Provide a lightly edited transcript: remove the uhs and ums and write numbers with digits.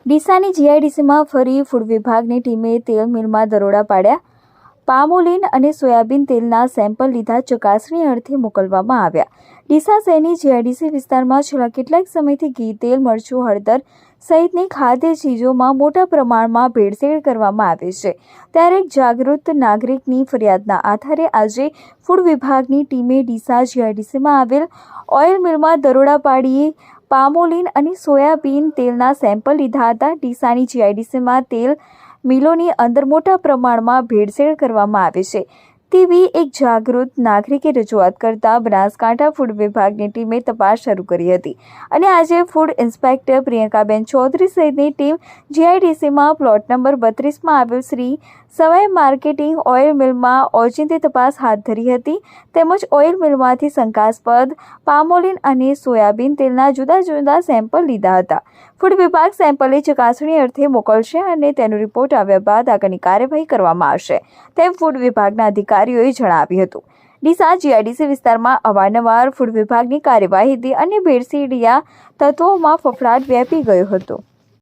ડીસાની જીઆઈડીસીમાં ફરી ફૂડ વિભાગની ટીમે તેલ મિલમાં દરોડા પાડ્યા. પામોલીન અને સોયાબીન તેલના સેમ્પલ લીધા ચકાસણી અર્થે મોકલવામાં આવ્યા. ડીસા શહેરની જીઆઈડીસી વિસ્તારમાં છેલ્લા કેટલાક સમયથી ઘી, તેલ, મરચું, હળદર સહિતની ખાદ્ય ચીજોમાં મોટા પ્રમાણમાં ભેળસેળ કરવામાં આવે છે. ત્યારે એક જાગૃત નાગરિકની ફરિયાદના આધારે આજે ફૂડ વિભાગની ટીમે ડીસા જીઆઈડીસીમાં આવેલ ઓઇલ મિલમાં દરોડા પાડી પામોલીન અને સોયાબીન તેલના સેમ્પલ લીધા હતા. ડીસાની જીઆઈડીસીમાં તેલ મિલોની અંદર મોટા પ્રમાણમાં ભેળસેળ કરવામાં આવે છે તેવી એક જાગૃત નાગરિકે રજૂઆત કરતા બનાસકાંઠા ફૂડ વિભાગની ટીમે તપાસ શરૂ કરી હતી અને આજે ફૂડ ઇન્સ્પેક્ટર પ્રિયંકાબેન ચૌધરી સહિતની ટીમ જીઆઈડીસીમાં પ્લોટ નંબર 32માં આવેલ શ્રી સવાઈ માર્કેટિંગ ઓઇલ મિલમાં ઓચિંતી તપાસ હાથ ધરી હતી. તેમજ ઓઇલ મિલમાંથી શંકાસ્પદ પામોલીન અને સોયાબીન તેલના જુદા જુદા સેમ્પલ લીધા હતા. ફૂડ વિભાગ સેમ્પલની ચકાસણી અર્થે મોકલશે અને તેનો રિપોર્ટ આવ્યા બાદ આગળની કાર્યવાહી કરવામાં આવશે તેમ ફૂડ વિભાગના અધિકારીઓએ જણાવ્યું હતું. ડીસા જીઆઈડીસી વિસ્તારમાં અવારનવાર ફૂડ વિભાગની કાર્યવાહીથી અને ભેળસેળિયા તત્વોમાં ફફડાટ વ્યાપી ગયો હતો.